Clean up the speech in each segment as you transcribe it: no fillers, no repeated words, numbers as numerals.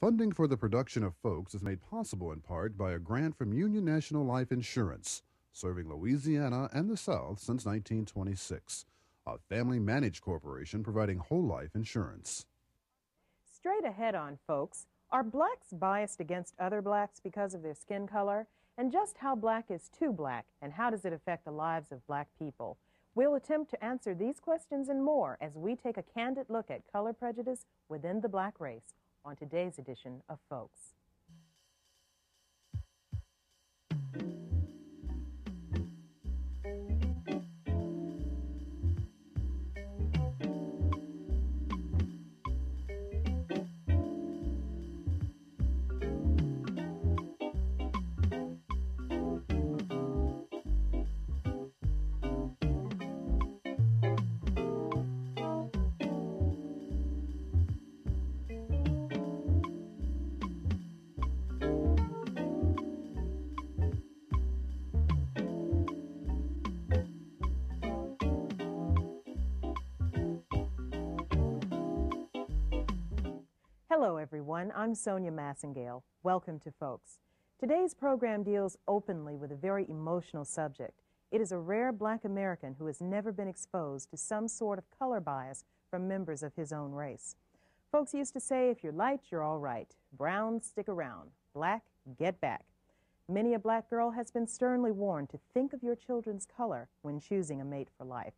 Funding for the production of Folks is made possible in part by a grant from Union National Life Insurance, serving Louisiana and the South since 1926. A family-managed corporation providing whole life insurance. Straight ahead on Folks, are blacks biased against other blacks because of their skin color? And just how black is too black, and how does it affect the lives of black people? We'll attempt to answer these questions and more as we take a candid look at color prejudice within the black race on today's edition of Folks. Hello everyone, I'm Sonya Masingale. Welcome to Folks. Today's program deals openly with a very emotional subject. It is a rare black American who has never been exposed to some sort of color bias from members of his own race. Folks used to say, if you're light, you're all right. Brown, stick around. Black, get back. Many a black girl has been sternly warned to think of your children's color when choosing a mate for life.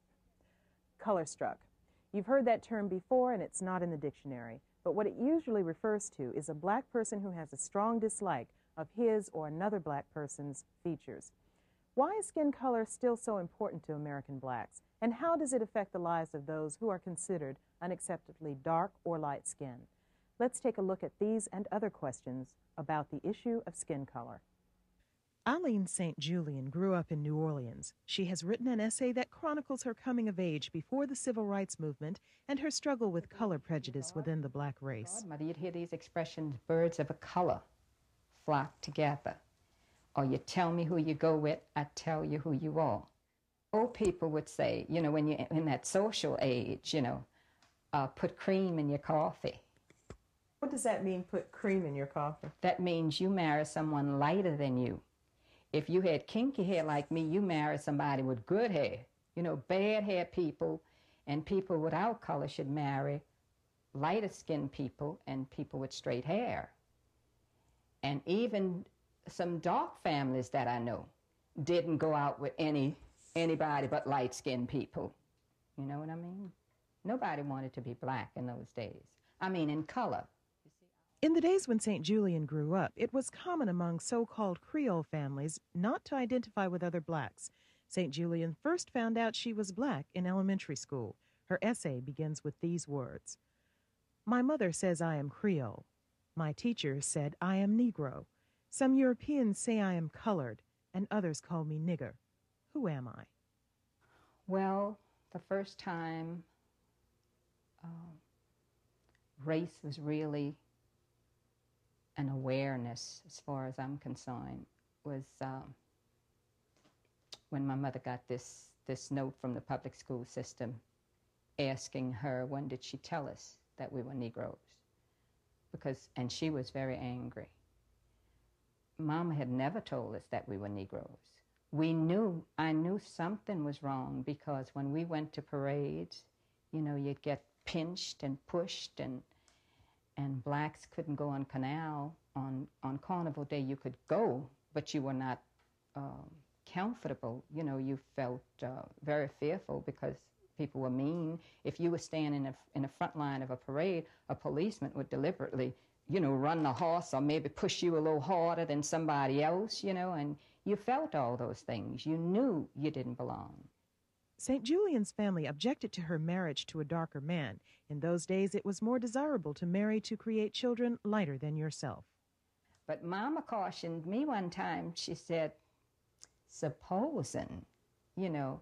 Color struck. You've heard that term before and it's not in the dictionary. But what it usually refers to is a black person who has a strong dislike of his or another black person's features. Why is skin color still so important to American blacks? And how does it affect the lives of those who are considered unacceptably dark or light skinned? Let's take a look at these and other questions about the issue of skin color. Aline St. Julien grew up in New Orleans. She has written an essay that chronicles her coming of age before the Civil Rights Movement and her struggle with color prejudice within the black race. Mother, you'd hear these expressions, birds of a color flock together. Or you tell me who you go with, I tell you who you are. Old people would say, you know, when you're in that social age, you know, put cream in your coffee. What does that mean, put cream in your coffee? That means you marry someone lighter than you. If you had kinky hair like me, you marry somebody with good hair. You know, bad hair people and people without color should marry lighter skinned people and people with straight hair. And even some dark families that I know didn't go out with anybody but light skinned people. You know what I mean? Nobody wanted to be black in those days. I mean, in color. In the days when St. Julien grew up, it was common among so-called Creole families not to identify with other blacks. St. Julien first found out she was black in elementary school. Her essay begins with these words. My mother says I am Creole. My teacher said I am Negro. Some Europeans say I am colored, and others call me nigger. Who am I? Well, the first time race was really an awareness, as far as I'm concerned, was when my mother got this note from the public school system asking her when did she tell us that we were Negroes. And she was very angry. Mama had never told us that we were Negroes. I knew something was wrong because when we went to parades, you know, you'd get pinched and pushed and blacks couldn't go on Canal. On Carnival Day you could go, but you were not comfortable. You know, you felt very fearful because people were mean. If you were standing in the front line of a parade, a policeman would deliberately, you know, run the horse or maybe push you a little harder than somebody else, you know, and you felt all those things. You knew you didn't belong. St. Julien's family objected to her marriage to a darker man. In those days, it was more desirable to marry to create children lighter than yourself. But Mama cautioned me one time. She said, supposing, you know,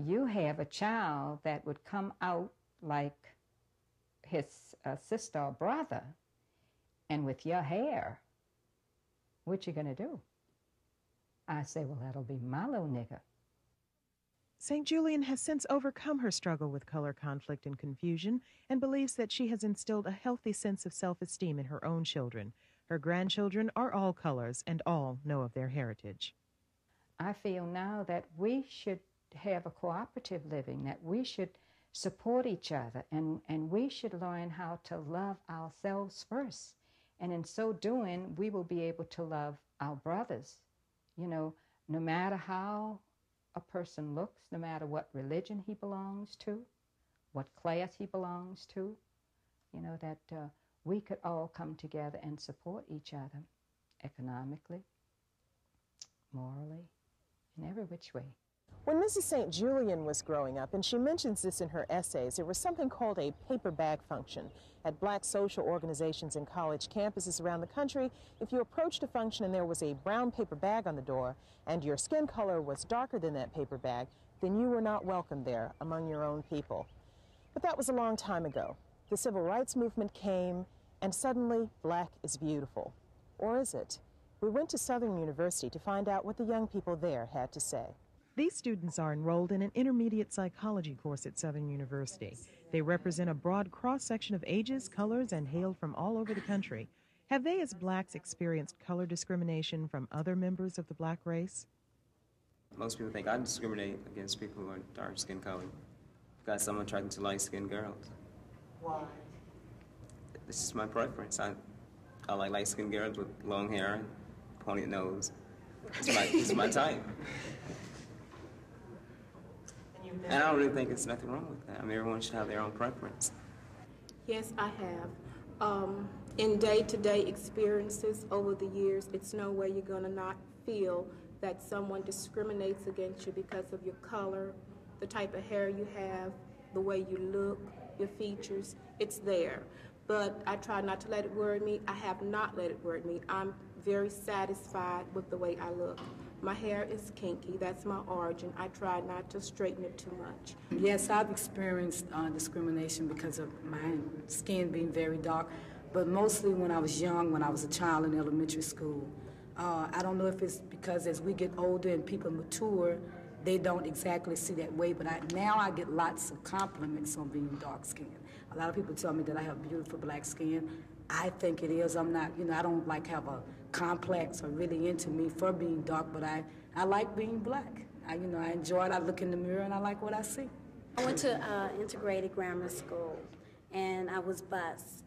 you have a child that would come out like his sister or brother, and with your hair, what you gonna do? I say, well, that'll be my little nigger. St. Julien has since overcome her struggle with color conflict and confusion and believes that she has instilled a healthy sense of self-esteem in her own children. Her grandchildren are all colors and all know of their heritage. I feel now that we should have a cooperative living, that we should support each other, and we should learn how to love ourselves first. And in so doing, we will be able to love our brothers. You know, no matter how a person looks, no matter what religion he belongs to, what class he belongs to, you know, that we could all come together and support each other economically, morally, in every which way. When Mrs. St. Julien was growing up, and she mentions this in her essays, there was something called a paper bag function. At black social organizations and college campuses around the country, if you approached a function and there was a brown paper bag on the door and your skin color was darker than that paper bag, then you were not welcome there among your own people. But that was a long time ago. The civil rights movement came, and suddenly black is beautiful. Or is it? We went to Southern University to find out what the young people there had to say. These students are enrolled in an intermediate psychology course at Southern University. They represent a broad cross-section of ages, colors, and hail from all over the country. Have they, as blacks, experienced color discrimination from other members of the black race? Most people think I discriminate against people who are dark skin color because I'm attracted to light-skinned girls. Why? This is my preference. I like light-skinned girls with long hair and pointed nose. It's my type. And I don't really think there's nothing wrong with that. I mean, everyone should have their own preference. Yes, I have. In day-to-day experiences over the years, it's no way you're going to not feel that someone discriminates against you because of your color, the type of hair you have, the way you look, your features. It's there. But I try not to let it worry me. I have not let it worry me. I'm very satisfied with the way I look. My hair is kinky. That's my origin. I try not to straighten it too much. Yes, I've experienced discrimination because of my skin being very dark, but mostly when I was young, when I was a child in elementary school. I don't know if it's because as we get older and people mature, they don't exactly see that way, but now I get lots of compliments on being dark-skinned. A lot of people tell me that I have beautiful black skin. I think it is. I'm not, I don't like have a complex or really into me for being dark, but I like being black. I enjoy it. I look in the mirror and I like what I see. I went to integrated grammar school and I was bused.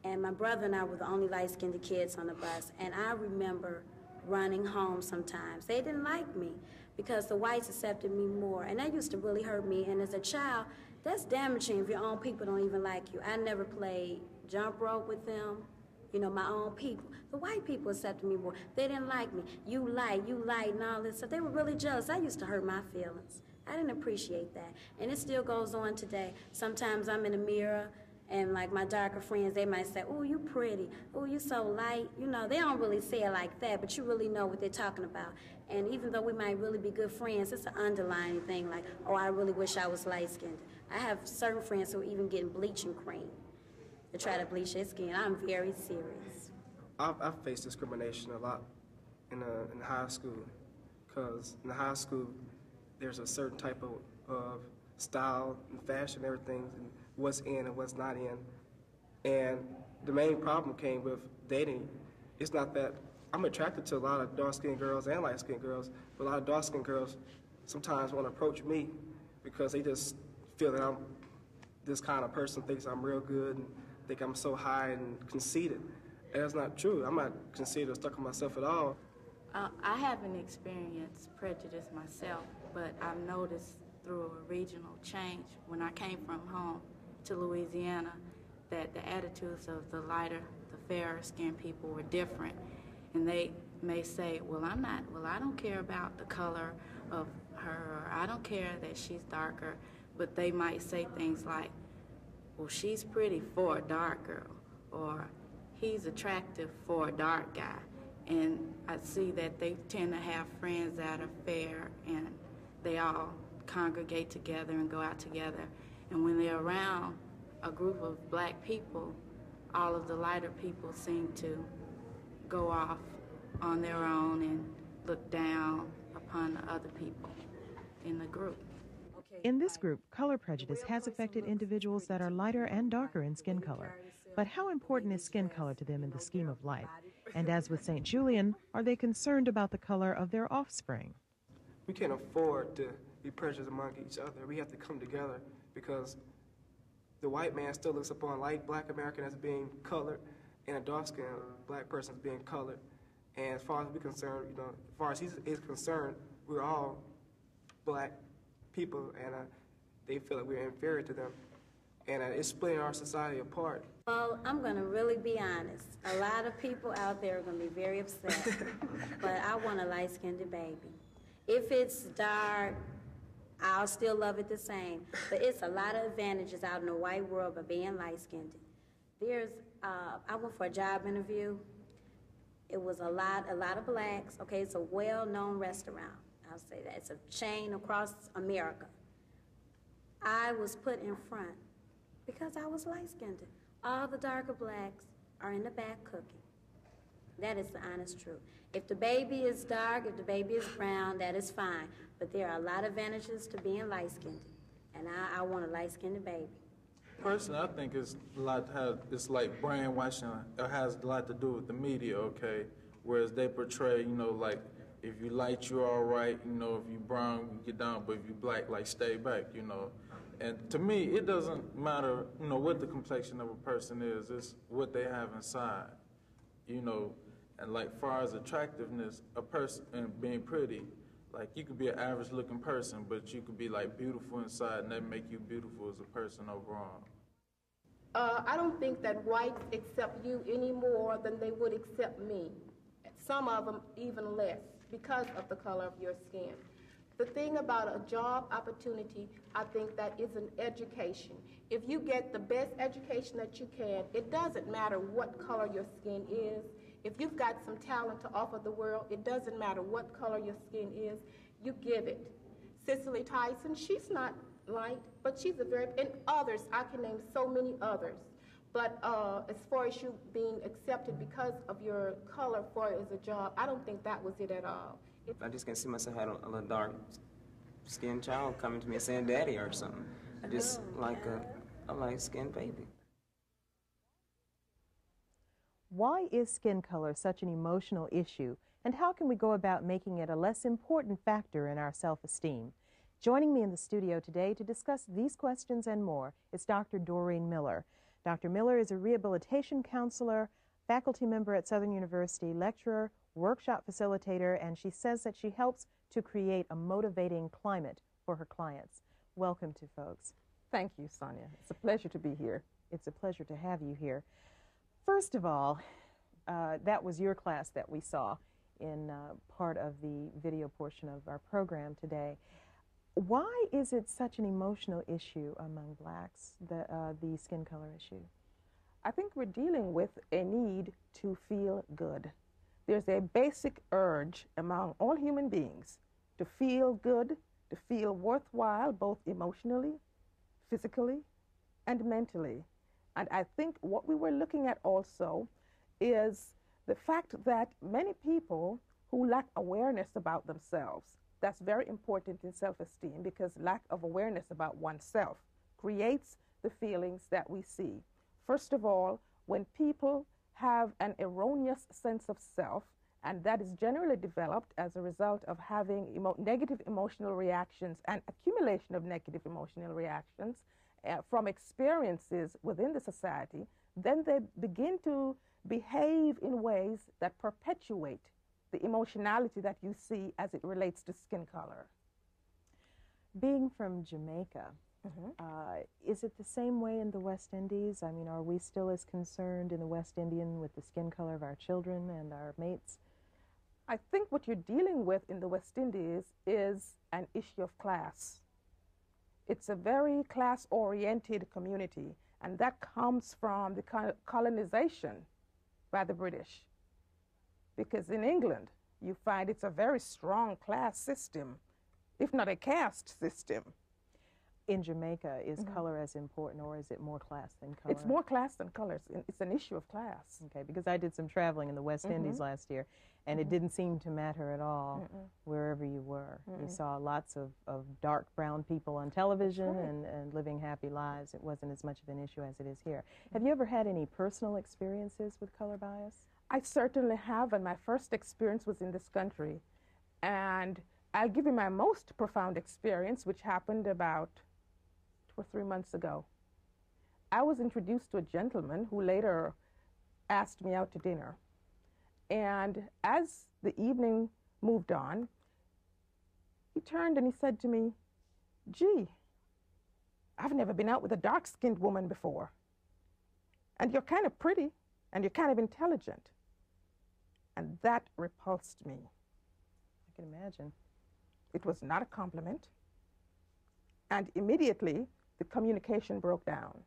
And my brother and I were the only light-skinned kids on the bus. And I remember running home sometimes. They didn't like me because the whites accepted me more. And that used to really hurt me. And as a child, that's damaging if your own people don't even like you. I never played jump rope with them. My own people. The white people accepted me more. They didn't like me. You light, and all this stuff. They were really jealous. That used to hurt my feelings. I didn't appreciate that. And it still goes on today. Sometimes I'm in the mirror, and like my darker friends, they might say, "Oh, you pretty. Oh, you so light." They don't really say it like that, but you really know what they're talking about. And even though we might really be good friends, it's an underlying thing like, "Oh, I really wish I was light-skinned." I have certain friends who are even getting bleaching cream to try to bleach their skin. I'm very serious. I've faced discrimination a lot in high school, because in high school there's a certain type of style and fashion, everything, and what's in and what's not in. And the main problem came with dating. It's not that I'm attracted to a lot of dark-skinned girls and light-skinned girls, but a lot of dark-skinned girls sometimes want to approach me because they just feel that I'm this kind of person, thinks I'm real good and think I'm so high and conceited. And that's not true. I'm not conceited or stuck on myself at all. I haven't experienced prejudice myself, but I've noticed through a regional change when I came from home to Louisiana that the attitudes of the lighter, the fairer skinned people were different. And they may say, well, I don't care about the color of her, or I don't care that she's darker, but they might say things like, well, she's pretty for a dark girl, or he's attractive for a dark guy. And I see that they tend to have friends that are fair, and they all congregate together and go out together. And when they're around a group of black people, all of the lighter people seem to go off on their own and look down upon the other people in the group. In this group, color prejudice has affected individuals that are lighter and darker in skin color. But how important is skin color to them in the scheme of life? And as with St. Julien, are they concerned about the color of their offspring? We can't afford to be prejudiced among each other. We have to come together because the white man still looks upon light black American as being colored and a dark-skinned black person as being colored. And as far as we're concerned, as far as he's concerned, we're all black people, and they feel like we're inferior to them. And it's splitting our society apart. Well, I'm going to really be honest. A lot of people out there are going to be very upset, but I want a light-skinned baby. If it's dark, I'll still love it the same. But it's a lot of advantages out in the white world by being light-skinned. I went for a job interview. It was a lot of blacks. Okay, it's a well-known restaurant. I'll say that. It's a chain across America. I was put in front because I was light-skinned. All the darker blacks are in the back cooking. That is the honest truth. If the baby is dark, if the baby is brown, that is fine. But there are a lot of advantages to being light-skinned, and I want a light-skinned baby. Personally, I think it's like brainwashing. It has a lot to do with the media, okay? Whereas they portray, like, if you light, you're all right. If you brown, you get down. But if you black, like, stay back, And to me, it doesn't matter, what the complexion of a person is. It's what they have inside, And like, far as attractiveness, a person and being pretty, like, you could be an average-looking person, but you could be, like, beautiful inside, and that make you beautiful as a person overall. I don't think that whites accept you any more than they would accept me. Some of them even less because of the color of your skin. The thing about a job opportunity, I think that is an education. If you get the best education that you can, it doesn't matter what color your skin is. If you've got some talent to offer the world, it doesn't matter what color your skin is, you give it. Cicely Tyson, she's not light, but she's and others, I can name so many others. But as far as you being accepted because of your color for as a job, I don't think that was it at all. I just can't see myself having a little dark-skinned child coming to me and saying daddy or something. I just like a light-skinned baby. Why is skin color such an emotional issue, and how can we go about making it a less important factor in our self-esteem? Joining me in the studio today to discuss these questions and more is Dr. Doreen Miller. Dr. Miller is a rehabilitation counselor, faculty member at Southern University, lecturer, workshop facilitator, and she says that she helps to create a motivating climate for her clients. Welcome to Folks. Thank you, Sonya. It's a pleasure to be here. It's a pleasure to have you here. First of all, that was your class that we saw in part of the video portion of our program today. Why is it such an emotional issue among blacks, the skin color issue? I think we're dealing with a need to feel good. There's a basic urge among all human beings to feel good, to feel worthwhile, both emotionally, physically, and mentally. And I think what we were looking at also is the fact that many people who lack awareness about themselves, that's very important in self-esteem, because lack of awareness about oneself creates the feelings that we see. First of all, when people have an erroneous sense of self, and that is generally developed as a result of having negative emotional reactions and accumulation of negative emotional reactions from experiences within the society, then they begin to behave in ways that perpetuate the emotionality that you see as it relates to skin color. Being from Jamaica, is it the same way in the West Indies? I mean, are we still as concerned in the West Indian with the skin color of our children and our mates? I think what you're dealing with in the West Indies is an issue of class. It's a very class-oriented community, and that comes from the colonization by the British. Because in England, you find it's a very strong class system, if not a caste system. In Jamaica, is color as important, or is it more class than color? It's more class than color. It's an issue of class. Okay, because I did some traveling in the West Indies last year, and it didn't seem to matter at all wherever you were. You saw lots of dark brown people on television and living happy lives. It wasn't as much of an issue as it is here. Have you ever had any personal experiences with color bias? I certainly have, and my first experience was in this country. And I'll give you my most profound experience, which happened about 2 or 3 months ago. I was introduced to a gentleman who later asked me out to dinner. And as the evening moved on, he turned and he said to me, "Gee, I've never been out with a dark-skinned woman before. And you're kind of pretty, and you're kind of intelligent." And that repulsed me. I can imagine. It was not a compliment. And immediately, the communication broke down.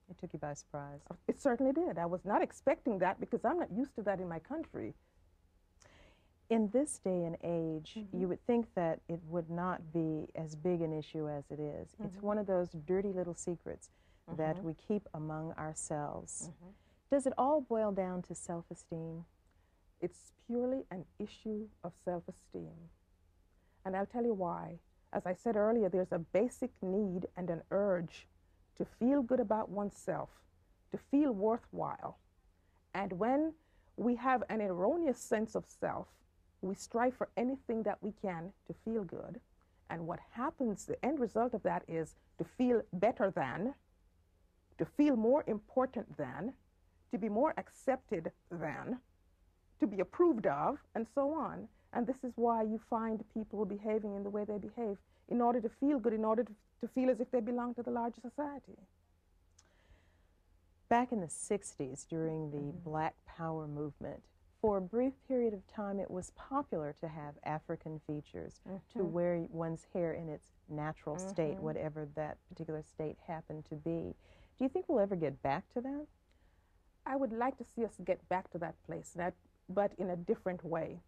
It took you by surprise. It certainly did. I was not expecting that because I'm not used to that in my country. In this day and age, you would think that it would not be as big an issue as it is. It's one of those dirty little secrets that we keep among ourselves. Does it all boil down to self-esteem? It's purely an issue of self-esteem. And I'll tell you why. As I said earlier, there's a basic need and an urge to feel good about oneself, to feel worthwhile. And when we have an erroneous sense of self, we strive for anything that we can to feel good. And what happens, the end result of that is to feel better than, to feel more important than, to be more accepted than, to be approved of, and so on. And this is why you find people behaving in the way they behave, in order to feel good, in order to feel as if they belong to the larger society. Back in the 60s, during the Black Power movement, for a brief period of time, it was popular to have African features, to wear one's hair in its natural state, whatever that particular state happened to be. Do you think we'll ever get back to that? I would like to see us get back to that place, but in a different way.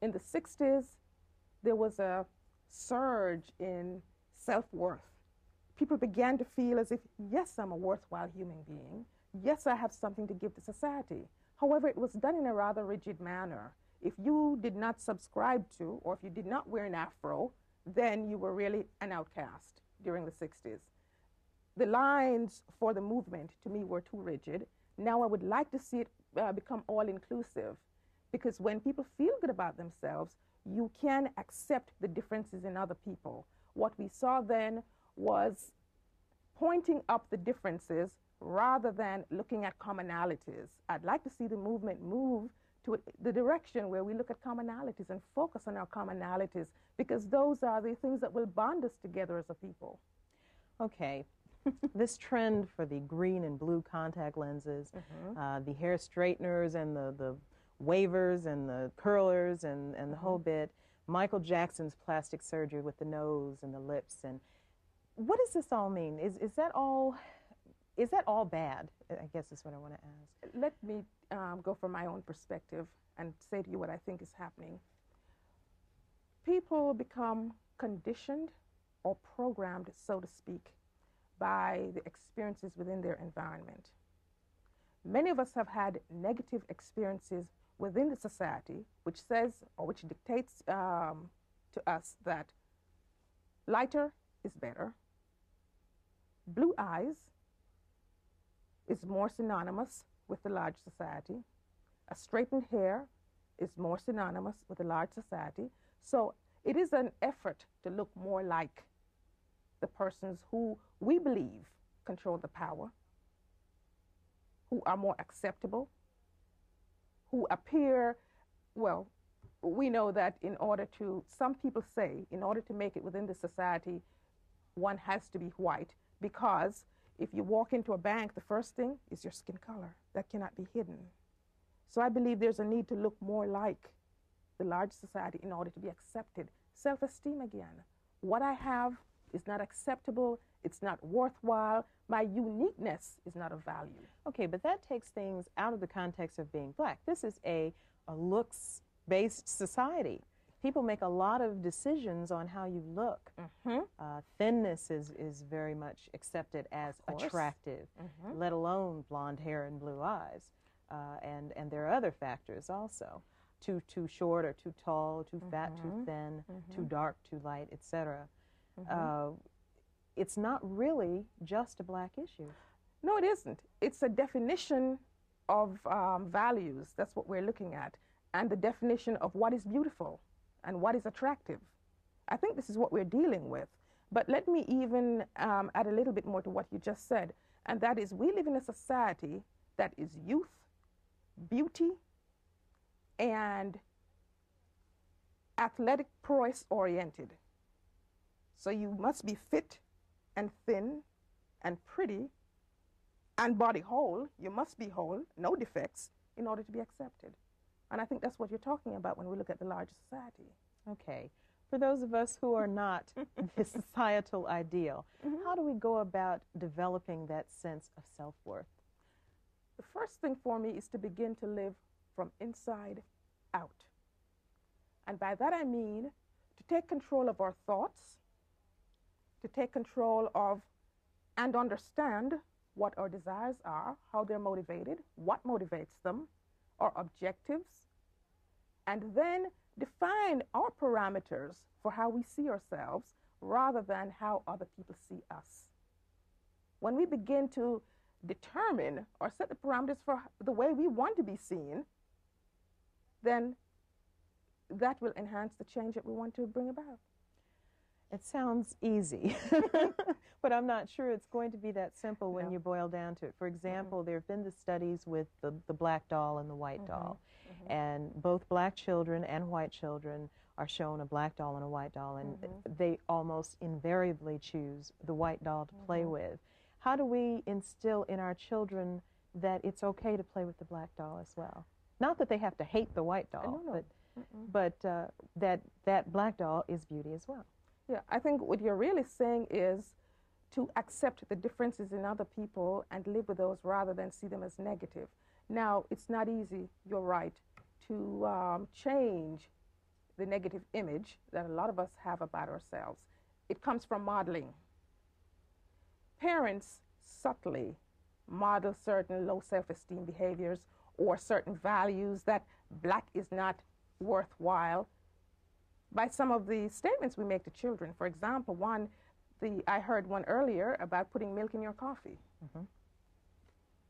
In the 60s, there was a surge in self-worth. People began to feel as if, yes, I'm a worthwhile human being. Yes, I have something to give to society. However, it was done in a rather rigid manner. If you did not subscribe to, or if you did not wear an afro, then you were really an outcast during the 60s. The lines for the movement, to me, were too rigid. Now I would like to see it become all-inclusive, because when people feel good about themselves, you can accept the differences in other people. What we saw then was pointing up the differences rather than looking at commonalities. I'd like to see the movement move to the direction where we look at commonalities and focus on our commonalities, because those are the things that will bond us together as a people. Okay. This trend for the green and blue contact lenses, the hair straighteners and the wavers and the curlers and the whole bit, Michael Jackson's plastic surgery with the nose and the lips, and what does this all mean? Is that all bad? I guess is what I want to ask. Let me go from my own perspective and say to you what I think is happening. People become conditioned or programmed, so to speak, by the experiences within their environment. Many of us have had negative experiences within the society, which says, or which dictates to us that lighter is better, blue eyes is more synonymous with the large society, a straightened hair is more synonymous with the large society. So it is an effort to look more like the persons who we believe control the power, who are more acceptable, who appear, well, we know that in order to, some people say, in order to make it within the society, one has to be white, because if you walk into a bank, the first thing is your skin color. That cannot be hidden. So I believe there's a need to look more like the large society in order to be accepted. Self-esteem again. What I have is not acceptable, it's not worthwhile, my uniqueness is not of value. Okay, but that takes things out of the context of being black. This is a looks-based society. People make a lot of decisions on how you look. Thinness is very much accepted as attractive, let alone blonde hair and blue eyes. And there are other factors also. Too short or too tall, too fat, too thin, too dark, too light, etc. It's not really just a black issue. No, it isn't. It's a definition of values. That's what we're looking at. And the definition of what is beautiful and what is attractive. I think this is what we're dealing with. But let me even add a little bit more to what you just said. And that is, we live in a society that is youth, beauty, and athletic prowess oriented. So you must be fit and thin and pretty and body whole. You must be whole, no defects, in order to be accepted. And I think that's what you're talking about when we look at the larger society. Okay. For those of us who are not the societal ideal, how do we go about developing that sense of self-worth? The first thing for me is to begin to live from inside out. And by that I mean to take control of our thoughts, to take control of and understand what our desires are, how they're motivated, what motivates them, our objectives, and then define our parameters for how we see ourselves rather than how other people see us. When we begin to determine or set the parameters for the way we want to be seen, then that will enhance the change that we want to bring about. It sounds easy, but I'm not sure it's going to be that simple when you boil down to it. For example, there have been the studies with the black doll and the white doll, and both black children and white children are shown a black doll and a white doll, and they almost invariably choose the white doll to play with. How do we instill in our children that it's okay to play with the black doll as well? Not that they have to hate the white doll, but that black doll is beauty as well. Yeah, I think what you're really saying is to accept the differences in other people and live with those rather than see them as negative. Now, it's not easy, you're right, to change the negative image that a lot of us have about ourselves. It comes from modeling. Parents subtly model certain low self-esteem behaviors or certain values that black is not worthwhile by some of the statements we make to children. For example, I heard one earlier about putting milk in your coffee.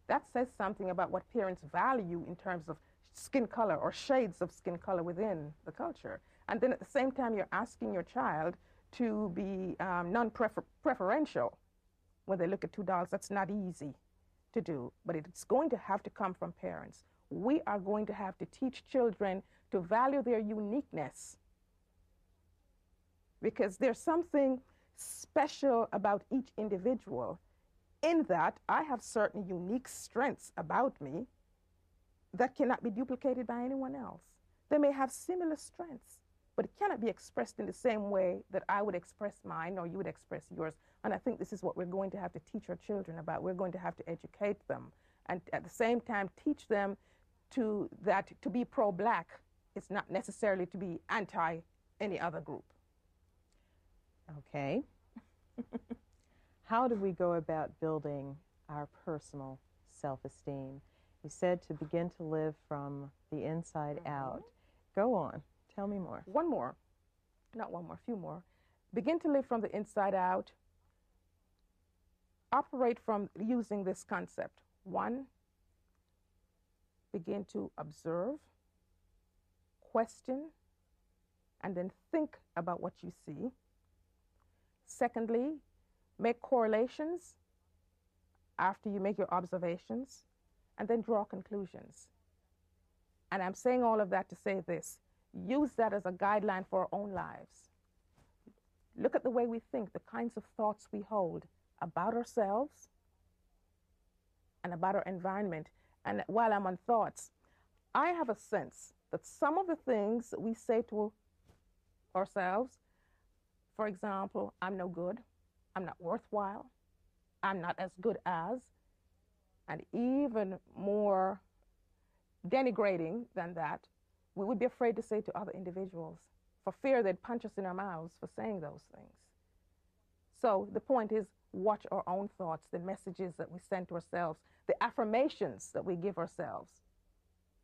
That says something about what parents value in terms of skin color or shades of skin color within the culture. And then at the same time, you're asking your child to be non-preferential when they look at two dolls. That's not easy to do, but it's going to have to come from parents. We are going to have to teach children to value their uniqueness, because there's something special about each individual in that I have certain unique strengths about me that cannot be duplicated by anyone else. They may have similar strengths, but it cannot be expressed in the same way that I would express mine or you would express yours. And I think this is what we're going to have to teach our children about. We're going to have to educate them and at the same time teach them to be pro-black is not necessarily to be anti any other group. Okay. How do we go about building our personal self-esteem? You said to begin to live from the inside out. Go on. Tell me more. One more. Not one more, a few more. Begin to live from the inside out. Operate from using this concept. One, begin to observe, question, and then think about what you see. Secondly, make correlations after you make your observations, and then draw conclusions. And I'm saying all of that to say this. Use that as a guideline for our own lives. Look at the way we think, the kinds of thoughts we hold about ourselves and about our environment. And while I'm on thoughts, I have a sense that some of the things that we say to ourselves, for example, I'm no good, I'm not worthwhile, I'm not as good as, and even more denigrating than that, we would be afraid to say to other individuals. for fear they'd punch us in our mouths for saying those things. So the point is, watch our own thoughts, the messages that we send to ourselves, the affirmations that we give ourselves.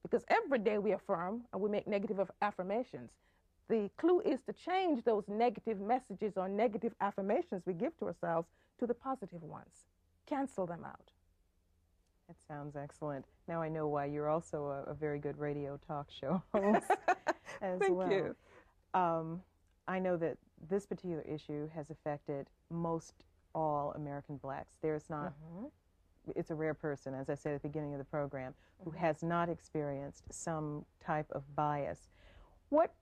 Because every day we affirm and we make negative affirmations. The clue is to change those negative messages or negative affirmations we give to ourselves to the positive ones. Cancel them out. That sounds excellent. Now I know why you're also a very good radio talk show host as Thank well. you. I know that this particular issue has affected most all American blacks. There's not, it's a rare person, as I said at the beginning of the program, who has not experienced some type of bias. What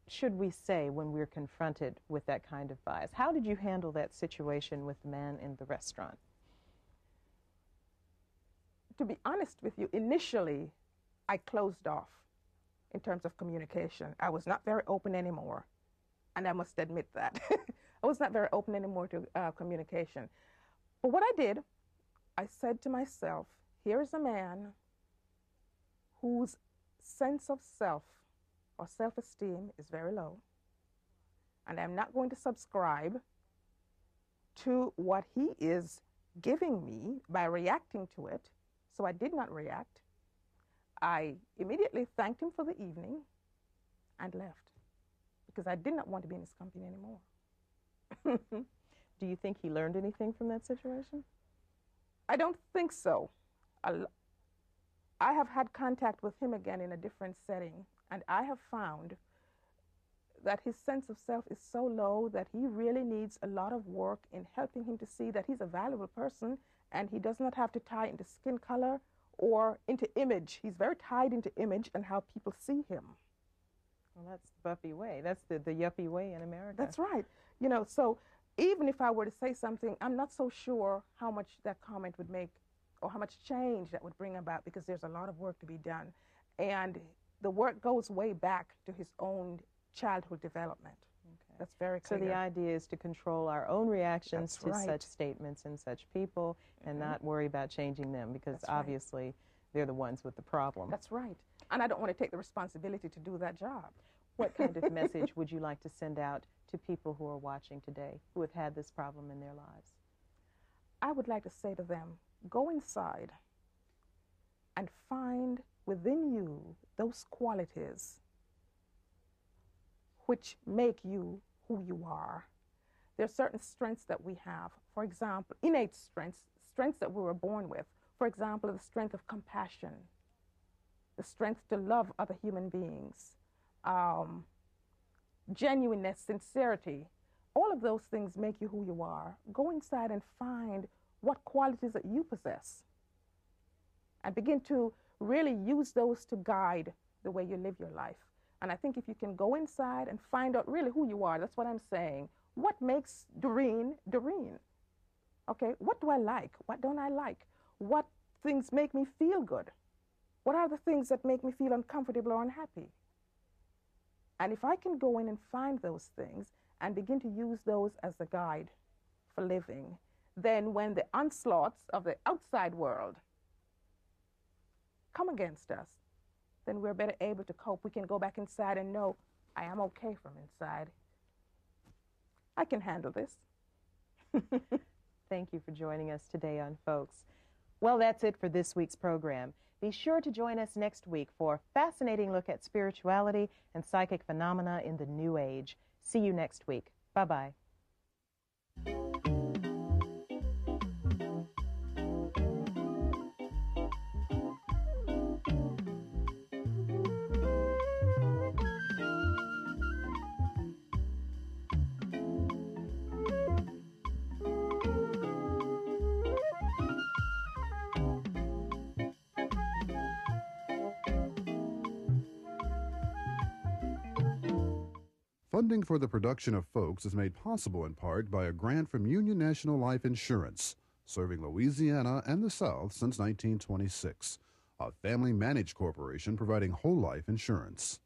should we say when we're confronted with that kind of bias? How did you handle that situation with the man in the restaurant? To be honest with you, initially, I closed off in terms of communication. I was not very open anymore, and I must admit that. I was not very open anymore to communication. But what I did, I said to myself, here's a man whose sense of self or self-esteem is very low, and I'm not going to subscribe to what he is giving me by reacting to it. So I did not react. I immediately thanked him for the evening and left because I did not want to be in his company anymore. Do you think he learned anything from that situation? I don't think so. I have had contact with him again in a different setting, and I have found that his sense of self is so low that he really needs a lot of work in helping him to see that he's a valuable person and he does not have to tie into skin color or into image. He's very tied into image and how people see him. Well, that's the Buffy way. That's the yuppie way in America. That's right. You know, so even if I were to say something, I'm not so sure how much that comment would make or how much change that would bring about, because there's a lot of work to be done. And the work goes way back to his own childhood development. Okay. That's very clear. So the idea is to control our own reactions That's right. such statements and such people and not worry about changing them, because That's obviously right. they're the ones with the problem. That's right. And I don't want to take the responsibility to do that job. What kind of message would you like to send out to people who are watching today who have had this problem in their lives? I would like to say to them, go inside and find within you those qualities which make you who you are. There are certain strengths that we have. For example, innate strengths, strengths that we were born with. For example, the strength of compassion, the strength to love other human beings, genuineness, sincerity. All of those things make you who you are. Go inside and find what qualities that you possess and begin to really use those to guide the way you live your life. And I think if you can go inside and find out really who you are, that's what I'm saying. What makes Doreen, Doreen? Okay, what do I like? What don't I like? What things make me feel good? What are the things that make me feel uncomfortable or unhappy? And if I can go in and find those things and begin to use those as a guide for living, then when the onslaughts of the outside world come against us, then we're better able to cope. We can go back inside and know, I am okay from inside. I can handle this. Thank you for joining us today on Folks. Well, that's it for this week's program. Be sure to join us next week for a fascinating look at spirituality and psychic phenomena in the New Age. See you next week. Bye-bye. Funding for the production of Folks is made possible in part by a grant from Union National Life Insurance, serving Louisiana and the South since 1926, a family-managed corporation providing whole life insurance.